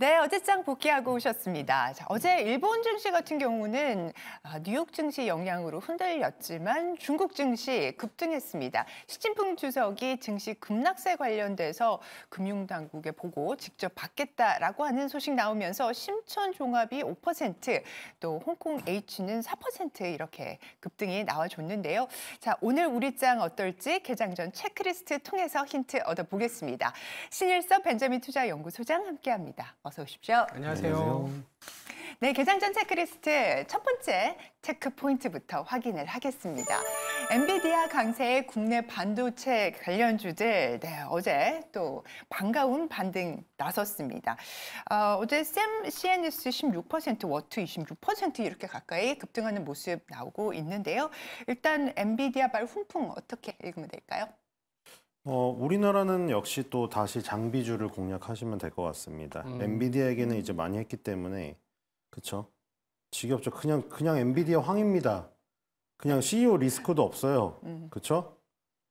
네, 어제장 복귀하고 오셨습니다. 자, 어제 일본 증시 같은 경우는 뉴욕 증시 영향으로 흔들렸지만 중국 증시 급등했습니다. 시진핑 주석이 증시 급락세 관련돼서 금융당국에 보고 직접 받겠다라고 하는 소식 나오면서 심천 종합이 5%, 또 홍콩 H는 4% 이렇게 급등이 나와줬는데요. 자, 오늘 우리 장 어떨지 개장 전 체크리스트 통해서 힌트 얻어보겠습니다. 신일섭 벤자민 투자연구소장 함께합니다. 어서 오십시오. 안녕하세요. 네, 개장 전 체크리스트 첫 번째 체크 포인트부터 확인을 하겠습니다. 엔비디아 강세의 국내 반도체 관련주들 어제 또 반가운 반등 나섰습니다. 어제 샘 CNS 16%, 워트 26% 이렇게 가까이 급등하는 모습 나오고 있는데요. 일단 엔비디아발 훈풍 어떻게 읽으면 될까요? 우리나라는 역시 또 다시 장비주를 공략하시면 될 것 같습니다. 엔비디아에게는 이제 많이 했기 때문에 그쵸? 지겹죠. 그냥 엔비디아 황입니다. 그냥 CEO 리스크도 없어요. 그쵸?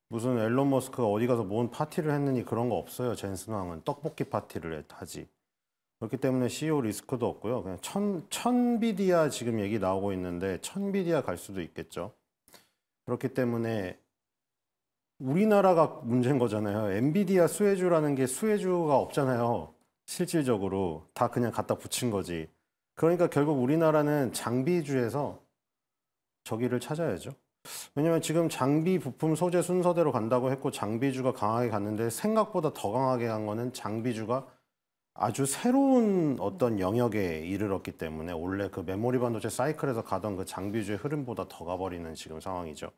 무슨 앨런 머스크가 어디 가서 뭔 파티를 했느니 그런 거 없어요. 젠슨 황은 떡볶이 파티를 하지. 그렇기 때문에 CEO 리스크도 없고요. 그냥 천비디아 지금 얘기 나오고 있는데 천비디아 갈 수도 있겠죠. 그렇기 때문에 우리나라가 문제인 거잖아요. 엔비디아 수혜주라는 게 수혜주가 없잖아요. 실질적으로 다 그냥 갖다 붙인 거지. 그러니까 결국 우리나라는 장비주에서 저기를 찾아야죠. 왜냐면 지금 장비 부품 소재 순서대로 간다고 했고 장비주가 강하게 갔는데 생각보다 더 강하게 간 거는 장비주가 아주 새로운 어떤 영역에 이르렀기 때문에 원래 그 메모리 반도체 사이클에서 가던 그 장비주의 흐름보다 더 가버리는 지금 상황이죠.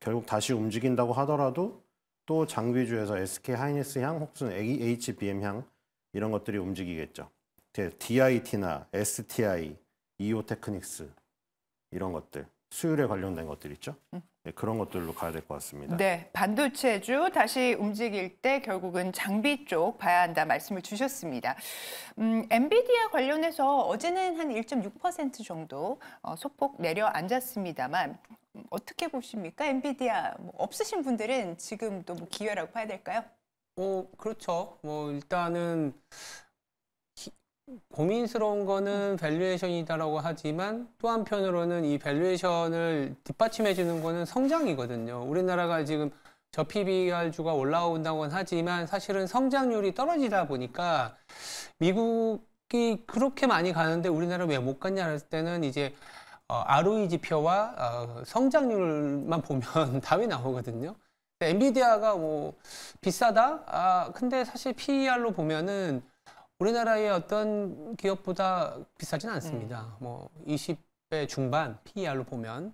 결국 다시 움직인다고 하더라도 또 장비주에서 SK 하이닉스 향 혹은 HBM 향 이런 것들이 움직이겠죠. DIT나 STI, 이오테크닉스 이런 것들 수율에 관련된 것들 있죠. 네, 그런 것들로 가야 될 것 같습니다. 네, 반도체주 다시 움직일 때 결국은 장비 쪽 봐야 한다 말씀을 주셨습니다. 엔비디아 관련해서 어제는 한 1.6% 정도 소폭 내려앉았습니다만 어떻게 보십니까? 엔비디아 없으신 분들은 지금도 기회라고 봐야 될까요? 그렇죠. 일단은 고민스러운 거는 밸류에이션이다라고 하지만 또 한편으로는 이 밸류에이션을 뒷받침해 주는 거는 성장이거든요. 우리나라가 지금 저 PBR주가 올라온다고는 하지만 사실은 성장률이 떨어지다 보니까 미국이 그렇게 많이 가는데 우리나라 왜 못 갔냐 할 때는 이제 ROE 지표와 성장률만 보면 답이 나오거든요. 엔비디아가 비싸다? 근데 사실 PER로 보면은 우리나라의 어떤 기업보다 비싸진 않습니다. 20배 중반 PER로 보면.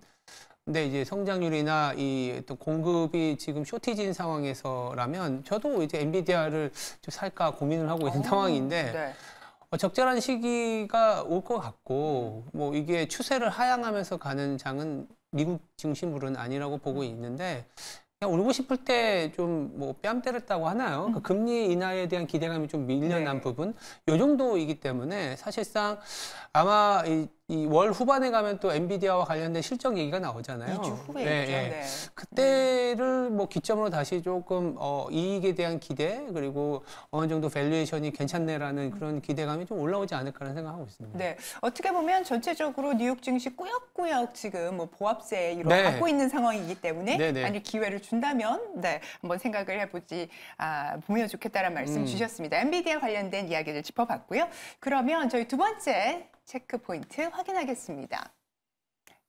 근데 이제 성장률이나 이 또 공급이 지금 쇼티지인 상황에서라면 저도 이제 엔비디아를 좀 살까 고민을 하고 있는 상황인데 네. 적절한 시기가 올 것 같고 이게 추세를 하향하면서 가는 장은 미국 중심으로는 아니라고 보고 있는데 그냥 울고 싶을 때 좀 뺨 때렸다고 하나요? 그 금리 인하에 대한 기대감이 좀 밀려난 부분 요 정도이기 때문에 사실상 아마 이 월 후반에 가면 또 엔비디아와 관련된 실적 얘기가 나오잖아요. 2주 후에 네, 있죠. 네. 네. 그때를 기점으로 다시 조금 이익에 대한 기대 그리고 어느 정도 밸류에이션이 괜찮네라는 그런 기대감이 좀 올라오지 않을까라는 생각하고 있습니다. 네, 어떻게 보면 전체적으로 뉴욕 증시 꾸역꾸역 지금 보합세 네. 갖고 있는 상황이기 때문에 네네. 만약 기회를 준다면 한번 생각을 보면 좋겠다는 말씀 주셨습니다. 엔비디아 관련된 이야기를 짚어봤고요. 그러면 저희 두 번째 체크 포인트 확인하겠습니다.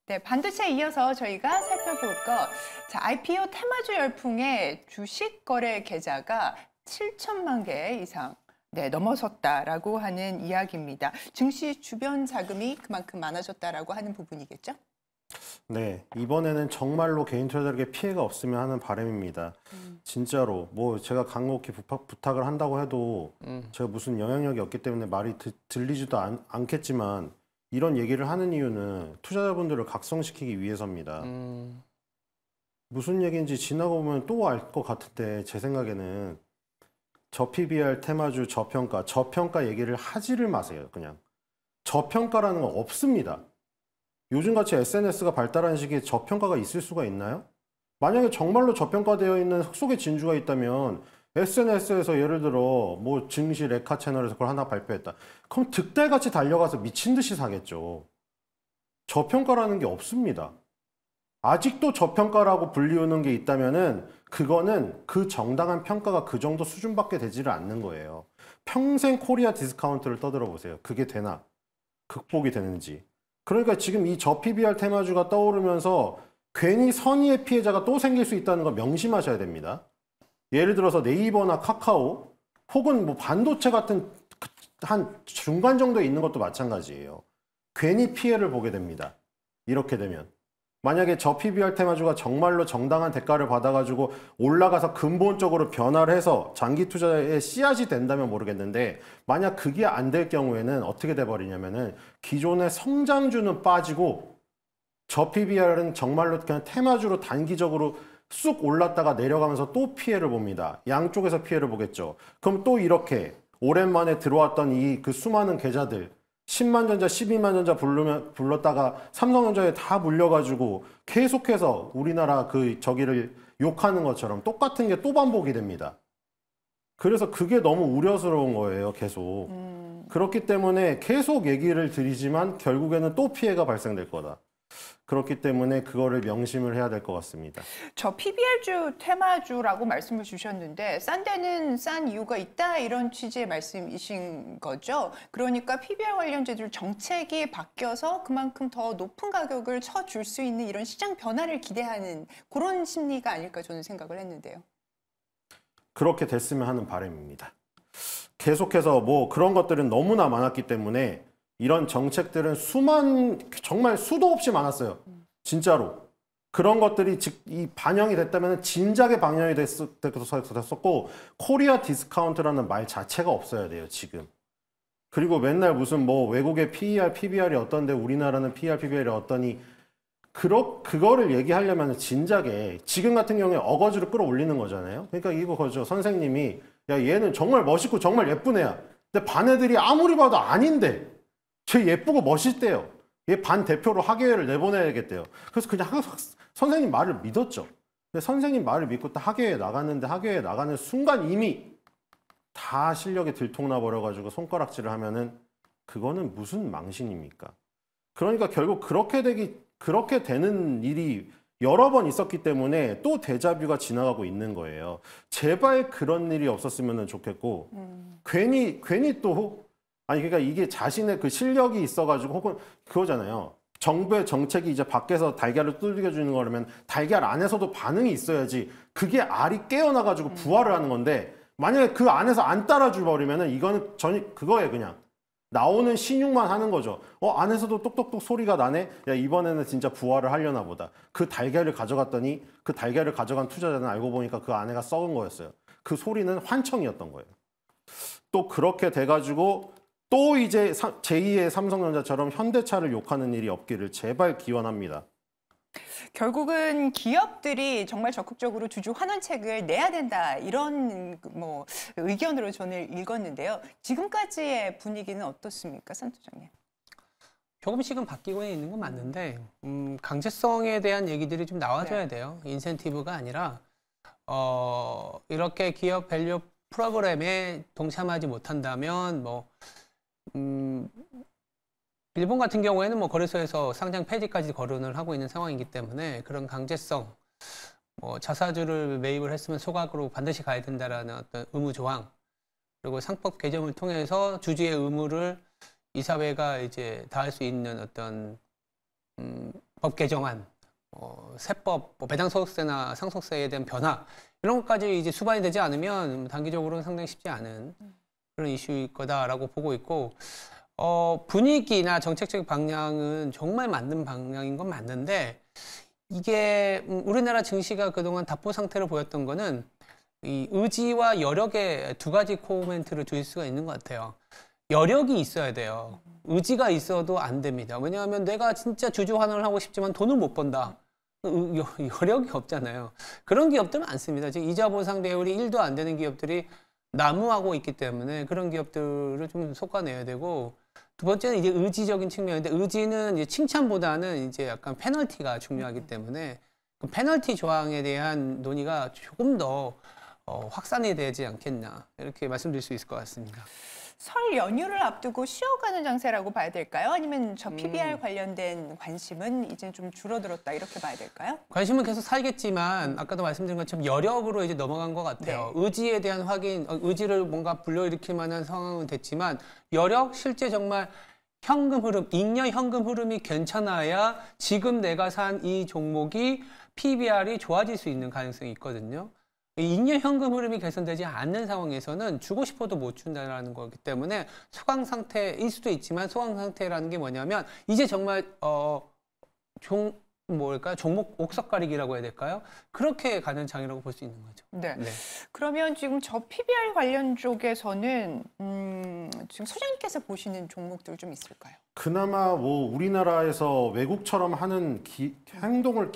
네, 반도체에 이어서 저희가 살펴볼 자, IPO 테마주 열풍의 주식 거래 계좌가 7천만 개 이상 넘어섰다라고 하는 이야기입니다. 증시 주변 자금이 그만큼 많아졌다라고 하는 부분이겠죠? 네, 이번에는 정말로 개인 투자자에게 피해가 없으면 하는 바람입니다. 진짜로 제가 간곡히 부탁을 한다고 해도 제가 무슨 영향력이 없기 때문에 말이 들리지도 않겠지만 이런 얘기를 하는 이유는 투자자분들을 각성시키기 위해서입니다. 무슨 얘기인지 지나고 보면 또 알 것 같은데 제 생각에는 저 PBR 테마주 저평가 얘기를 하지를 마세요. 그냥 저평가라는 건 없습니다. 요즘같이 SNS가 발달한 시기에 저평가가 있을 수가 있나요? 만약에 정말로 저평가되어 있는 흙 속에 진주가 있다면 SNS에서 예를 들어 뭐 증시 레카 채널에서 그걸 하나 발표했다. 그럼 득달같이 달려가서 미친 듯이 사겠죠. 저평가라는 게 없습니다. 아직도 저평가라고 불리우는 게 있다면은 그거는 그 정당한 평가가 그 정도 수준밖에 되지를 않는 거예요. 평생 코리아 디스카운트를 떠들어 보세요. 그게 되나? 극복이 되는지. 그러니까 지금 이 저PBR 테마주가 떠오르면서 괜히 선의의 피해자가 또 생길 수 있다는 거 명심하셔야 됩니다. 예를 들어서 네이버나 카카오 혹은 뭐 반도체 같은 한 중간 정도에 있는 것도 마찬가지예요. 괜히 피해를 보게 됩니다. 이렇게 되면. 만약에 저 PBR 테마주가 정말로 정당한 대가를 받아가지고 올라가서 근본적으로 변화를 해서 장기 투자에 씨앗이 된다면 모르겠는데 만약 그게 안 될 경우에는 어떻게 돼버리냐면은 기존의 성장주는 빠지고 저 PBR은 정말로 그냥 테마주로 단기적으로 쑥 올랐다가 내려가면서 또 피해를 봅니다. 양쪽에서 피해를 보겠죠. 그럼 또 이렇게 오랜만에 들어왔던 이 그 수많은 계좌들 10만 전자, 12만 전자 불렀다가 삼성전자에 다 물려가지고 계속해서 우리나라 그 저기를 욕하는 것처럼 똑같은 게 또 반복이 됩니다. 그래서 그게 너무 우려스러운 거예요, 계속. 그렇기 때문에 계속 얘기를 드리지만 결국에는 또 피해가 발생될 거다. 그렇기 때문에 그거를 명심을 해야 될 것 같습니다. 저 PBR주 테마주라고 말씀을 주셨는데 싼 데는 싼 이유가 있다 이런 취지의 말씀이신 거죠. 그러니까 PBR 관련주들 정책이 바뀌어서 그만큼 더 높은 가격을 쳐줄 수 있는 이런 시장 변화를 기대하는 그런 심리가 아닐까 저는 생각을 했는데요. 그렇게 됐으면 하는 바람입니다. 계속해서 뭐 그런 것들은 너무나 많았기 때문에 이런 정책들은 정말 수도 없이 많았어요. 진짜로. 그런 것들이 이 반영이 됐다면 진작에 반영이 됐었고 코리아 디스카운트라는 말 자체가 없어야 돼요, 지금. 그리고 맨날 무슨 뭐 외국의 PER, PBR이 어떤데 우리나라는 PER, PBR이 어떠니 그거를 얘기하려면 진작에 지금 같은 경우에 어거지로 끌어올리는 거잖아요. 그러니까 이거 그죠. 선생님이 야 얘는 정말 멋있고 정말 예쁜 애야. 근데 반 애들이 아무리 봐도 아닌데 쟤 예쁘고 멋있대요. 얘 반 대표로 학예회를 내보내야겠대요. 그래서 그냥 선생님 말을 믿었죠. 근데 선생님 말을 믿고 딱 학예회에 나갔는데 학예회에 나가는 순간 이미 다 실력이 들통나 버려가지고 손가락질을 하면은 그거는 무슨 망신입니까? 그러니까 결국 그렇게 되는 일이 여러 번 있었기 때문에 또 데자뷰가 지나가고 있는 거예요. 제발 그런 일이 없었으면 좋겠고 괜히 또 아니 그러니까 이게 자신의 그 실력이 있어가지고 혹은 그거잖아요. 정부의 정책이 이제 밖에서 달걀을 두들겨주는 거라면 달걀 안에서도 반응이 있어야지 그게 알이 깨어나가지고 부활을 하는 건데 만약에 그 안에서 안 따라줄 버리면은 이거는 그거예요 그냥. 나오는 신용만 하는 거죠. 안에서도 똑똑똑 소리가 나네? 야, 이번에는 진짜 부활을 하려나 보다. 그 달걀을 가져갔더니 그 달걀을 가져간 투자자는 알고 보니까 그 안에가 썩은 거였어요. 그 소리는 환청이었던 거예요. 또 그렇게 돼가지고 또 이제 제2의 삼성전자처럼 현대차를 욕하는 일이 없기를 제발 기원합니다. 결국은 기업들이 정말 적극적으로 주주 환원책을 내야 된다 이런 뭐 의견으로 저는 읽었는데요. 지금까지의 분위기는 어떻습니까, 산 소장님? 조금씩은 바뀌고 있는 건 맞는데 강제성에 대한 얘기들이 좀 나와줘야 네. 돼요. 인센티브가 아니라 이렇게 기업 밸류 프로그램에 동참하지 못한다면 일본 같은 경우에는 뭐 거래소에서 상장 폐지까지 거론을 하고 있는 상황이기 때문에 그런 강제성, 자사주를 매입을 했으면 소각으로 반드시 가야 된다라는 어떤 의무 조항, 그리고 상법 개정을 통해서 주주의 의무를 이사회가 이제 다할 수 있는 어떤 법 개정안, 세법, 배당소득세나 상속세에 대한 변화 이런 것까지 이제 수반이 되지 않으면 단기적으로는 상당히 쉽지 않은 그런 이슈일 거다라고 보고 있고. 분위기나 정책적 방향은 정말 맞는 방향인 건 맞는데 이게 우리나라 증시가 그동안 답보 상태로 보였던 거는 이 의지와 여력의 두 가지 코멘트를 줄 수가 있는 것 같아요. 여력이 있어야 돼요. 의지가 있어도 안 됩니다. 왜냐하면 내가 진짜 주주 환원을 하고 싶지만 돈을 못 번다. 여력이 없잖아요. 그런 기업들은 많습니다. 지금 이자 보상 배율이 1도 안 되는 기업들이 난무하고 있기 때문에 그런 기업들을 좀 솎아내야 되고, 두 번째는 이제 의지적인 측면인데, 의지는 이제 칭찬보다는 이제 약간 페널티가 중요하기 때문에 그 페널티 조항에 대한 논의가 조금 더 확산이 되지 않겠나 이렇게 말씀드릴 수 있을 것 같습니다. 설 연휴를 앞두고 쉬어가는 장세라고 봐야 될까요? 아니면 저 PBR 관련된 관심은 이제 좀 줄어들었다 이렇게 봐야 될까요? 관심은 계속 살겠지만 아까도 말씀드린 것처럼 여력으로 이제 넘어간 것 같아요. 네. 의지에 대한 확인, 의지를 뭔가 불러일으킬 만한 상황은 됐지만 여력 실제 정말 현금 흐름, 잉여 현금 흐름이 괜찮아야 지금 내가 산 이 종목이 PBR이 좋아질 수 있는 가능성이 있거든요. 이 잉여 현금 흐름이 개선되지 않는 상황에서는 주고 싶어도 못 준다는 거기 때문에 소강 상태일 수도 있지만 소강 상태라는 게 뭐냐면 이제 정말 종목 옥석 가리기라고 해야 될까요? 그렇게 가는 장이라고 볼 수 있는 거죠. 네. 네. 그러면 지금 저 PBR 관련 쪽에서는 지금 소장님께서 보시는 종목들 좀 있을까요? 그나마 뭐 우리나라에서 외국처럼 하는 행동을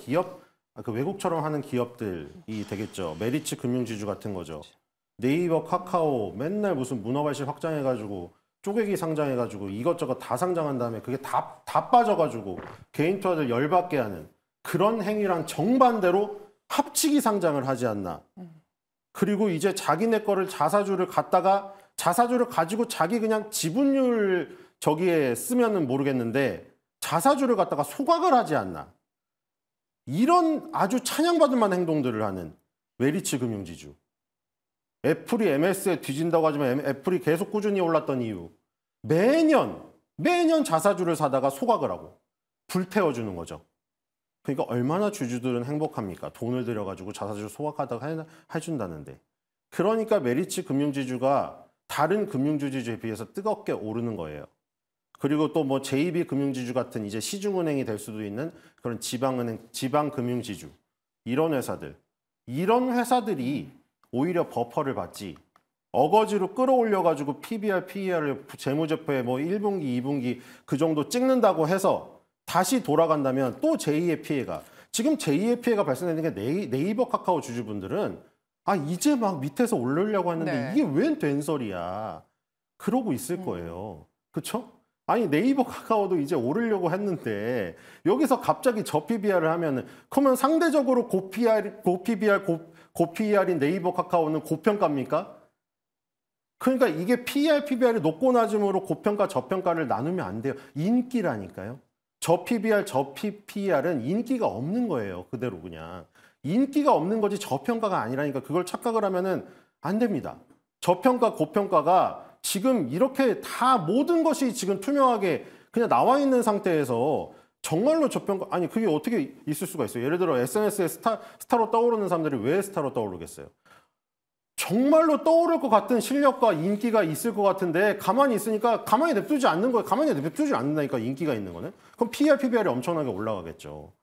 외국처럼 하는 기업들이 되겠죠. 메리츠 금융지주 같은 거죠. 네이버, 카카오 맨날 무슨 문어발식 확장해가지고 쪼개기 상장해가지고 이것저것 다 상장한 다음에 그게 다 빠져가지고 개인 투자들 열받게 하는 그런 행위랑 정반대로 합치기 상장을 하지 않나. 그리고 이제 자기네 거를 자사주를 가지고 자기 그냥 지분율 저기에 쓰면은 모르겠는데 자사주를 갖다가 소각을 하지 않나. 이런 아주 찬양받을 만한 행동들을 하는 메리츠 금융지주. 애플이 MS에 뒤진다고 하지만 애플이 계속 꾸준히 올랐던 이유. 매년 자사주를 사다가 소각을 하고 불태워주는 거죠. 그러니까 얼마나 주주들은 행복합니까? 돈을 들여가지고 자사주 소각하다가 해준다는데. 그러니까 메리츠 금융지주가 다른 금융주주에 비해서 뜨겁게 오르는 거예요. 그리고 또 뭐 JB 금융지주 같은 이제 시중은행이 될 수도 있는 그런 지방금융지주 이런 회사들이 오히려 버퍼를 받지 어거지로 끌어올려가지고 PBR, PER을 재무제표에 뭐 1분기, 2분기 그 정도 찍는다고 해서 다시 돌아간다면 또 제2의 피해가 지금 제2의 피해가 발생되는 게 네이버 카카오 주주분들은 이제 막 밑에서 올리려고 하는데 네. 이게 웬 된소리야 그러고 있을 거예요. 그렇죠? 아니 네이버 카카오도 이제 오르려고 했는데 여기서 갑자기 저 PBR을 하면은 그러면 상대적으로 고PBR인 네이버 카카오는 고평가입니까? 그러니까 이게 PER, PBR이 높고 낮음으로 고평가, 저평가를 나누면 안 돼요. 인기라니까요. 저 PBR, 저 PER은 인기가 없는 거예요. 그대로 그냥. 인기가 없는 거지 저평가가 아니라니까 그걸 착각을 하면은 안 됩니다. 저평가, 고평가가 지금 이렇게 다 모든 것이 지금 투명하게 그냥 나와 있는 상태에서 정말로 저평가, 아니 그게 어떻게 있을 수가 있어요. 예를 들어 SNS에 스타로 떠오르는 사람들이 왜 스타로 떠오르겠어요. 정말로 떠오를 것 같은 실력과 인기가 있을 것 같은데 가만히 있으니까 가만히 냅두지 않는 거예요. 가만히 냅두지 않는다니까 인기가 있는 거는. 그럼 PER, PBR이 엄청나게 올라가겠죠.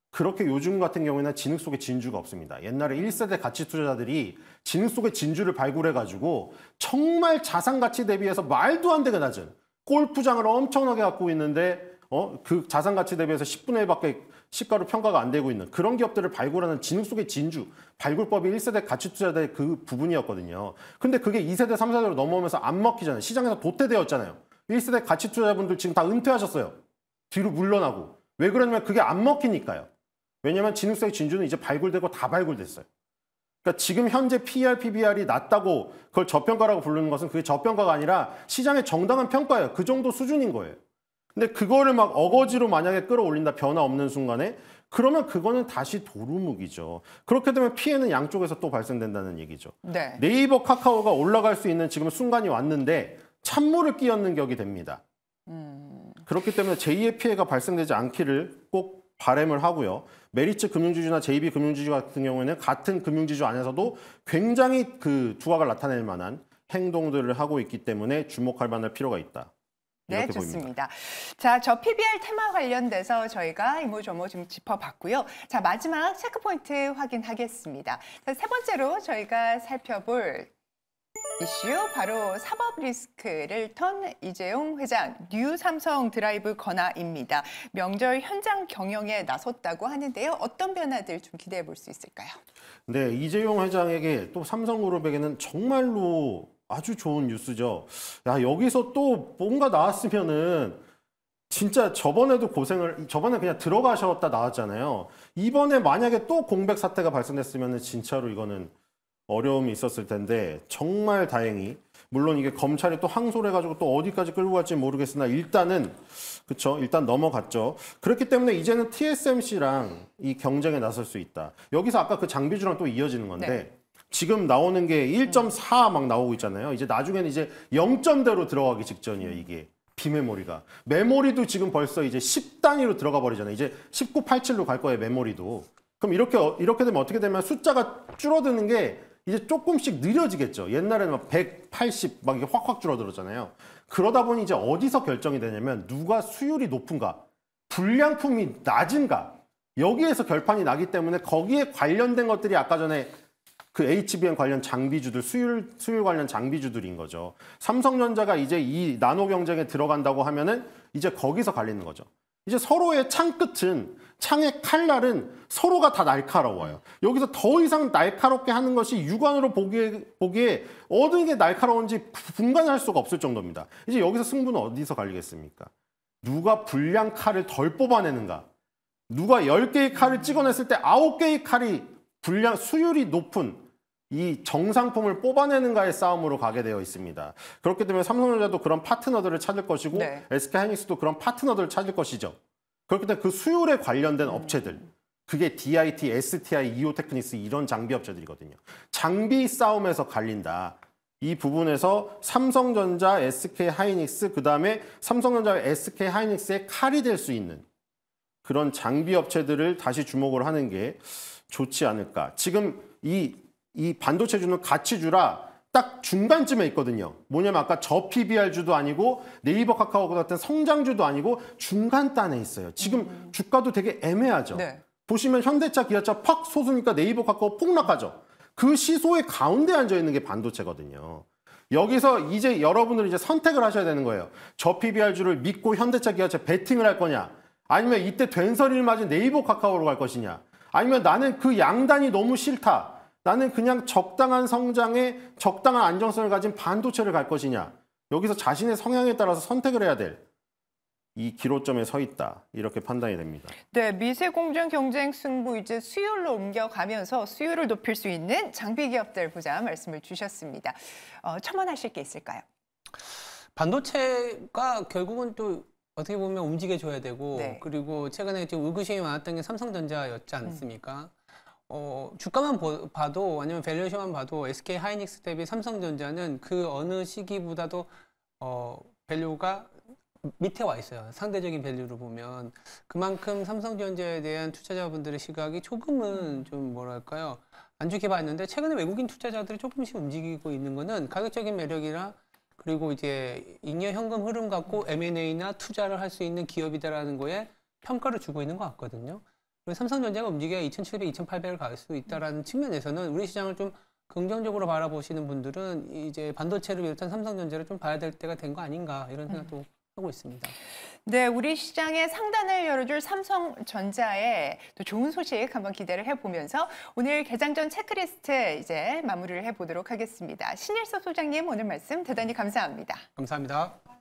그렇게 요즘 같은 경우에는 진흙 속에 진주가 없습니다. 옛날에 1세대 가치 투자자들이 진흙 속에 진주를 발굴해가지고 정말 자산 가치 대비해서 말도 안 되게 낮은 골프장을 엄청나게 갖고 있는데 그 자산 가치 대비해서 10분의 1밖에 시가로 평가가 안 되고 있는 그런 기업들을 발굴하는 진흙 속의 진주 발굴법이 1세대 가치 투자자의 그 부분이었거든요. 근데 그게 2세대, 3세대로 넘어오면서 안 먹히잖아요. 시장에서 도태되었잖아요. 1세대 가치 투자자분들 지금 다 은퇴하셨어요. 뒤로 물러나고. 왜 그러냐면 그게 안 먹히니까요. 왜냐면 진흙 속의 진주는 이제 발굴되고 다 발굴됐어요. 그러니까 지금 현재 PER, PBR이 낮다고 그걸 저평가라고 부르는 것은 그게 저평가가 아니라 시장의 정당한 평가예요. 그 정도 수준인 거예요. 근데 그거를 막 어거지로 만약에 끌어올린다 변화 없는 순간에 그러면 그거는 다시 도루묵이죠. 그렇게 되면 피해는 양쪽에서 또 발생된다는 얘기죠. 네. 네이버 카카오가 올라갈 수 있는 지금 순간이 왔는데 찬물을 끼얹는 격이 됩니다. 그렇기 때문에 제2의 피해가 발생되지 않기를 꼭 바람을 하고요. 메리츠 금융지주나 JB 금융지주 같은 경우에는 같은 금융지주 안에서도 굉장히 그 두각을 나타낼 만한 행동들을 하고 있기 때문에 주목할 만할 필요가 있다. 네, 이렇게 좋습니다. 보입니다. 자, 저 PBR 테마 관련돼서 저희가 이모저모 좀 짚어봤고요. 자, 마지막 체크포인트 확인하겠습니다. 자, 세 번째로 저희가 살펴볼 이슈 바로 사법 리스크를 턴 이재용 회장 뉴 삼성 드라이브 건화입니다. 명절 현장 경영에 나섰다고 하는데요. 어떤 변화들 좀 기대해 볼 수 있을까요? 네, 이재용 회장에게 또 삼성그룹에게는 정말로 아주 좋은 뉴스죠. 야, 여기서 또 뭔가 나왔으면은 진짜 저번에 그냥 들어가셨다 나왔잖아요. 이번에 만약에 또 공백 사태가 발생됐으면은 진짜로 이거는 어려움이 있었을 텐데 정말 다행히 물론 이게 검찰이 또 항소해가지고 또 어디까지 끌고 갈지 모르겠으나 일단은 그쵸 일단 넘어갔죠. 그렇기 때문에 이제는 TSMC랑 이 경쟁에 나설 수 있다. 여기서 아까 그 장비주랑 또 이어지는 건데 네. 지금 나오는 게 1.4 막 나오고 있잖아요. 이제 나중에는 이제 0점대로 들어가기 직전이에요. 이게 비메모리가 메모리도 지금 벌써 이제 10단위로 들어가 버리잖아요. 이제 1987로 갈 거예요. 메모리도. 그럼 이렇게 되면 어떻게 되면 숫자가 줄어드는 게 이제 조금씩 느려지겠죠. 옛날에는 막 180 막 이게 확확 줄어들었잖아요. 그러다 보니 이제 어디서 결정이 되냐면 누가 수율이 높은가, 불량품이 낮은가 여기에서 결판이 나기 때문에 거기에 관련된 것들이 아까 전에 그 HBM 관련 장비주들, 수율 관련 장비주들인 거죠. 삼성전자가 이제 이 나노 경쟁에 들어간다고 하면은 이제 거기서 갈리는 거죠. 이제 서로의 창 끝은, 창의 칼날은 서로가 다 날카로워요. 여기서 더 이상 날카롭게 하는 것이 육안으로 보기에 어느 게 날카로운지 분간할 수가 없을 정도입니다. 이제 여기서 승부는 어디서 갈리겠습니까? 누가 불량 칼을 덜 뽑아내는가? 누가 10개의 칼을 찍어냈을 때 9개의 칼이 수율이 높은 이 정상품을 뽑아내는가의 싸움으로 가게 되어 있습니다. 그렇기 때문에 삼성전자도 그런 파트너들을 찾을 것이고 네. SK하이닉스도 그런 파트너들을 찾을 것이죠. 그렇기 때문에 그 수율에 관련된 업체들, 그게 DIT, STI, 이오테크닉스 이런 장비 업체들이거든요. 장비 싸움에서 갈린다. 이 부분에서 삼성전자, SK하이닉스, 그다음에 삼성전자와 SK하이닉스의 칼이 될 수 있는 그런 장비 업체들을 다시 주목을 하는 게 좋지 않을까. 지금 이 반도체주는 가치주라 딱 중간쯤에 있거든요. 뭐냐면 아까 저 PBR주도 아니고 네이버 카카오 같은 성장주도 아니고 중간단에 있어요. 지금 주가도 되게 애매하죠. 네. 보시면 현대차, 기아차 팍 솟으니까 네이버 카카오 폭락하죠. 그 시소의 가운데 앉아 있는 게 반도체거든요. 여기서 이제 여러분들 이제 선택을 하셔야 되는 거예요. 저 PBR주를 믿고 현대차, 기아차 베팅을 할 거냐? 아니면 이때 된서리를 맞은 네이버 카카오로 갈 것이냐? 아니면 나는 그 양단이 너무 싫다. 나는 그냥 적당한 성장에 적당한 안정성을 가진 반도체를 갈 것이냐. 여기서 자신의 성향에 따라서 선택을 해야 될 이 기로점에 서 있다. 이렇게 판단이 됩니다. 네, 미세 공정 경쟁 승부 이제 수율로 옮겨가면서 수율을 높일 수 있는 장비 기업들 보자 말씀을 주셨습니다. 첨언하실 게 있을까요? 반도체가 결국은 또 어떻게 보면 움직여줘야 되고 네. 그리고 최근에 좀 의구심이 많았던 게 삼성전자였지 않습니까? 주가만 봐도 아니면 밸류에이션만 봐도 SK 하이닉스 대비 삼성전자는 그 어느 시기보다도 밸류가 밑에 와 있어요. 상대적인 밸류로 보면 그만큼 삼성전자에 대한 투자자분들의 시각이 조금은 좀 뭐랄까요 안 좋게 봤는데 최근에 외국인 투자자들이 조금씩 움직이고 있는 거는 가격적인 매력이나 그리고 이제 잉여 현금 흐름 갖고 M&A나 투자를 할 수 있는 기업이다라는 거에 평가를 주고 있는 것 같거든요. 그리고 삼성전자가 움직여야 2,700, 2,800을 갈 수 있다라는 측면에서는 우리 시장을 좀 긍정적으로 바라보시는 분들은 이제 반도체를 비롯한 삼성전자를 좀 봐야 될 때가 된 거 아닌가 이런 생각도 하고 있습니다. 네, 우리 시장의 상단을 열어줄 삼성전자의 또 좋은 소식 한번 기대를 해보면서 오늘 개장 전 체크리스트 이제 마무리를 해보도록 하겠습니다. 신일섭 소장님 오늘 말씀 대단히 감사합니다. 감사합니다.